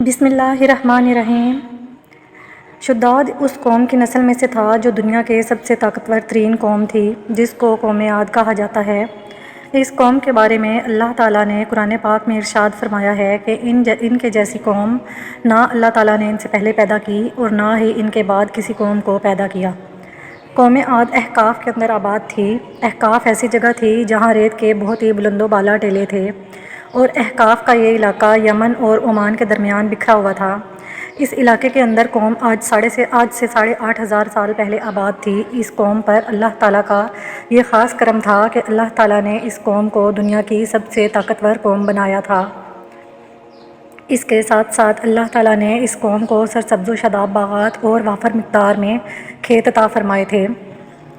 بسم اللہ الرحمن الرحیم۔ شداد اس قوم کی نسل میں سے تھا جو دنیا کے سب سے طاقتور ترین قوم تھی، جس کو قوم عاد کہا جاتا ہے۔ اس قوم کے بارے میں اللہ تعالیٰ نے قرآن پاک میں ارشاد فرمایا ہے کہ ان کے جیسی قوم نہ اللہ تعالیٰ نے ان سے پہلے پیدا کی اور نہ ہی ان کے بعد کسی قوم کو پیدا کیا۔ قوم عاد احقاف کے اندر آباد تھی۔ احقاف ایسی جگہ تھی جہاں ریت کے بہت ہی بلند و بالا ٹیلے تھے، اور احقاف کا یہ علاقہ یمن اور عمان کے درمیان بکھرا ہوا تھا۔ اس علاقے کے اندر قوم آج سے 8,500 سال پہلے آباد تھی۔ اس قوم پر اللہ تعالیٰ کا یہ خاص کرم تھا کہ اللہ تعالیٰ نے اس قوم کو دنیا کی سب سے طاقتور قوم بنایا تھا۔ اس کے ساتھ ساتھ اللہ تعالیٰ نے اس قوم کو سرسبز و شاداب باغات اور وافر مقدار میں کھیت عطا فرمائے تھے۔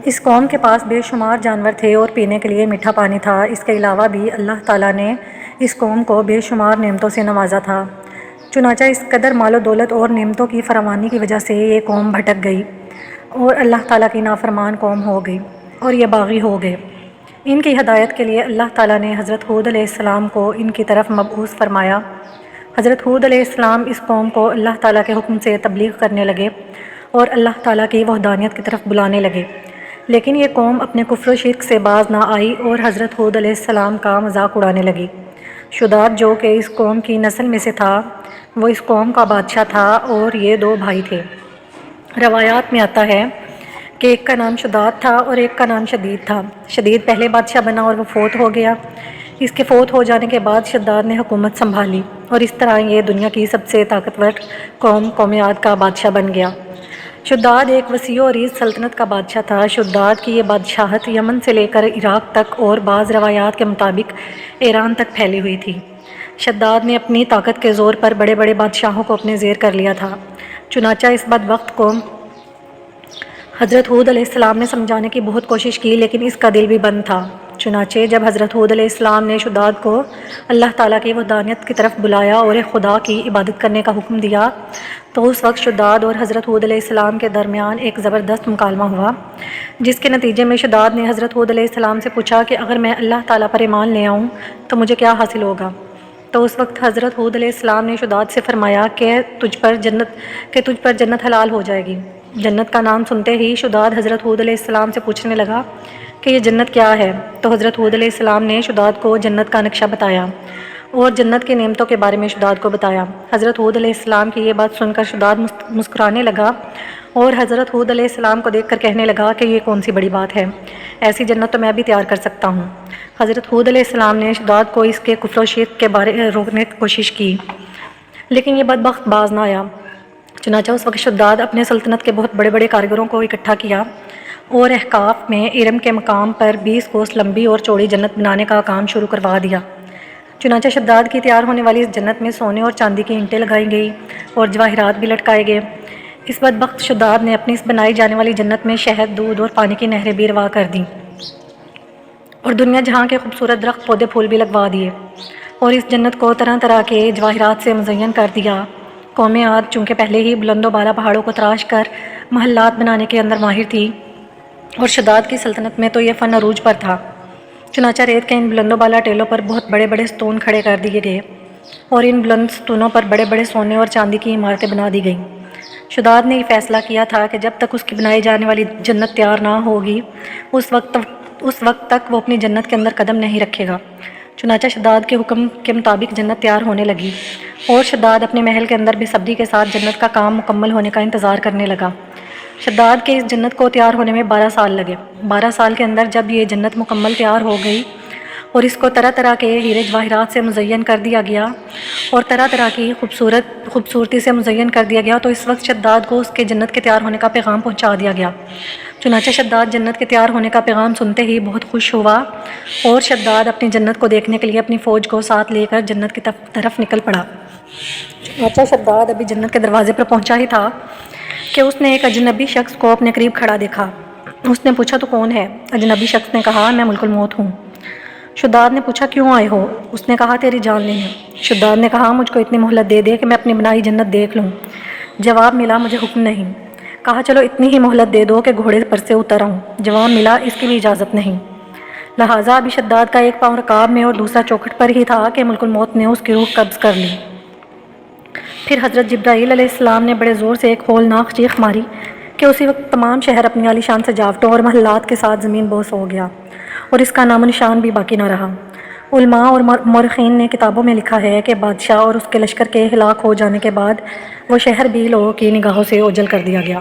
اس قوم کے پاس بے شمار جانور تھے اور پینے کے لیے میٹھا پانی تھا۔ اس کے علاوہ بھی اللہ تعالیٰ نے اس قوم کو بے شمار نعمتوں سے نوازا تھا۔ چنانچہ اس قدر مال و دولت اور نعمتوں کی فراوانی کی وجہ سے یہ قوم بھٹک گئی اور اللہ تعالیٰ کی نافرمان قوم ہو گئی اور یہ باغی ہو گئے۔ ان کی ہدایت کے لیے اللہ تعالیٰ نے حضرت ہود علیہ السلام کو ان کی طرف مبعوث فرمایا۔ حضرت ہود علیہ السلام اس قوم کو اللہ تعالیٰ کے حکم سے تبلیغ کرنے لگے اور اللہ تعالیٰ کی وحدانیت کی طرف بلانے لگے، لیکن یہ قوم اپنے کفر و شرک سے باز نہ آئی اور حضرت ہود علیہ السلام کا مذاق اڑانے لگی۔ شداد جو کہ اس قوم کی نسل میں سے تھا، وہ اس قوم کا بادشاہ تھا اور یہ 2 بھائی تھے۔ روایات میں آتا ہے کہ ایک کا نام شداد تھا اور ایک کا نام شدید تھا۔ شدید پہلے بادشاہ بنا اور وہ فوت ہو گیا۔ اس کے فوت ہو جانے کے بعد شداد نے حکومت سنبھالی اور اس طرح یہ دنیا کی سب سے طاقتور قوم عاد کا بادشاہ بن گیا۔ شداد ایک وسیع و عریض سلطنت کا بادشاہ تھا۔ شداد کی یہ بادشاہت یمن سے لے کر عراق تک اور بعض روایات کے مطابق ایران تک پھیلی ہوئی تھی۔ شداد نے اپنی طاقت کے زور پر بڑے بڑے بادشاہوں کو اپنے زیر کر لیا تھا۔ چنانچہ اس بدبخت کو حضرت ہود علیہ السلام نے سمجھانے کی بہت کوشش کی، لیکن اس کا دل بھی بند تھا۔ چنانچہ جب حضرت ہود علیہ السلام نے شداد کو اللہ تعالیٰ کی وحدانیت کی طرف بلایا اور ایک خدا کی عبادت کرنے کا حکم دیا، تو اس وقت شداد اور حضرت ہود علیہ السلام کے درمیان ایک زبردست مکالمہ ہوا، جس کے نتیجے میں شداد نے حضرت ہود علیہ السلام سے پوچھا کہ اگر میں اللہ تعالیٰ پر ایمان لے آؤں تو مجھے کیا حاصل ہوگا؟ تو اس وقت حضرت ہود علیہ السلام نے شداد سے فرمایا کہ تجھ پر جنت حلال ہو جائے گی۔ جنت کا نام سنتے ہی شداد حضرت ہود علیہ السلام سے پوچھنے لگا کہ یہ جنت کیا ہے؟ تو حضرت ہود علیہ السلام نے شداد کو جنت کا نقشہ بتایا اور جنت کی نعمتوں کے بارے میں شداد کو بتایا۔ حضرت ہود علیہ السلام کی یہ بات سن کر شداد مسکرانے لگا اور حضرت ہود علیہ السلام کو دیکھ کر کہنے لگا کہ یہ کون سی بڑی بات ہے، ایسی جنت تو میں بھی تیار کر سکتا ہوں۔ حضرت ہود علیہ السلام نے شداد کو اس کے کفر و شرک کے بارے میں روکنے کی کوشش کی، لیکن یہ بدبخت باز نہ آیا۔ چنانچہ اس وقت شداد اپنے سلطنت کے بہت بڑے بڑے کاریگروں کو اکٹھا کیا اور احقاف میں ارم کے مقام پر 20 کوس لمبی اور چوڑی جنت بنانے کا کام شروع کروا دیا۔ چنانچہ شداد کی تیار ہونے والی اس جنت میں سونے اور چاندی کی اینٹیں لگائی گئی اور جواہرات بھی لٹکائے گئے۔ اس بدبخت شداد نے اپنی اس بنائی جانے والی جنت میں شہد، دودھ اور پانی کی نہریں بھی روا کر دیں اور دنیا جہاں کے خوبصورت درخت، پودے، پھول بھی لگوا دیے اور اس جنت کو طرح طرح کے جواہرات سے مزین کر دیا۔ قوم عاد چونکہ پہلے ہی بلند و بالا پہاڑوں کو تراش کر محلات بنانے کے اندر ماہر تھی اور شداد کی سلطنت میں تو یہ فن عروج پر تھا، چنانچہ ریت کے ان بلند و بالا ٹیلوں پر بہت بڑے بڑے ستون کھڑے کر دیے گئے اور ان بلند ستونوں پر بڑے بڑے سونے اور چاندی کی عمارتیں بنا دی گئیں۔ شداد نے یہ فیصلہ کیا تھا کہ جب تک اس کی بنائی جانے والی جنت تیار نہ ہوگی، اس وقت تک وہ اپنی جنت کے اندر قدم نہیں رکھے گا۔ چنانچہ شداد کے حکم کے مطابق جنت تیار ہونے لگی اور شداد اپنے محل کے اندر بے صبری کے ساتھ جنت کا کام مکمل ہونے کا انتظار کرنے لگا۔ شداد کے اس جنت کو تیار ہونے میں 12 سال لگے۔ 12 سال کے اندر جب یہ جنت مکمل تیار ہو گئی اور اس کو طرح طرح کے ہیرے جواہرات سے مزین کر دیا گیا اور طرح طرح کی خوبصورتی سے مزین کر دیا گیا، تو اس وقت شداد کو اس کے جنت کے تیار ہونے کا پیغام پہنچا دیا گیا۔ چنانچہ شداد جنت کے تیار ہونے کا پیغام سنتے ہی بہت خوش ہوا اور شداد اپنی جنت کو دیکھنے کے لیے اپنی فوج کو ساتھ لے کر جنت کی طرف نکل پڑا۔ چنانچہ شداد ابھی جنت کے دروازے پر پہنچا ہی تھا کہ اس نے ایک اجنبی شخص کو اپنے قریب کھڑا دیکھا۔ اس نے پوچھا تو کون ہے؟ اجنبی شخص نے کہا میں ملک الموت ہوں۔ شداد نے پوچھا کیوں آئے ہو؟ اس نے کہا تیری جان لینے۔ شداد نے کہا مجھ کو اتنی مہلت دے دے کہ میں اپنی بنائی جنت دیکھ لوں۔ جواب ملا مجھے حکم نہیں۔ کہا چلو اتنی ہی مہلت دے دو کہ گھوڑے پر سے اتر آؤں۔ جواب ملا اس کی بھی اجازت نہیں۔ لہٰذا ابھی شداد کا ایک پاؤں رکاب میں اور دوسرا چوکھٹ پر ہی تھا کہ ملک الموت نے اس کی روح قبض کر لی۔ پھر حضرت جبرائیل علیہ السلام نے بڑے زور سے ایک ہولناک چیخ ماری کہ اسی وقت تمام شہر اپنی عالی شان سجاوٹوں اور محلات کے ساتھ زمین بوس ہو گیا اور اس کا نام و نشان بھی باقی نہ رہا۔ علماء اور مورخین نے کتابوں میں لکھا ہے کہ بادشاہ اور اس کے لشکر کے ہلاک ہو جانے کے بعد وہ شہر بھی لوگوں کی نگاہوں سے اوجھل کر دیا گیا۔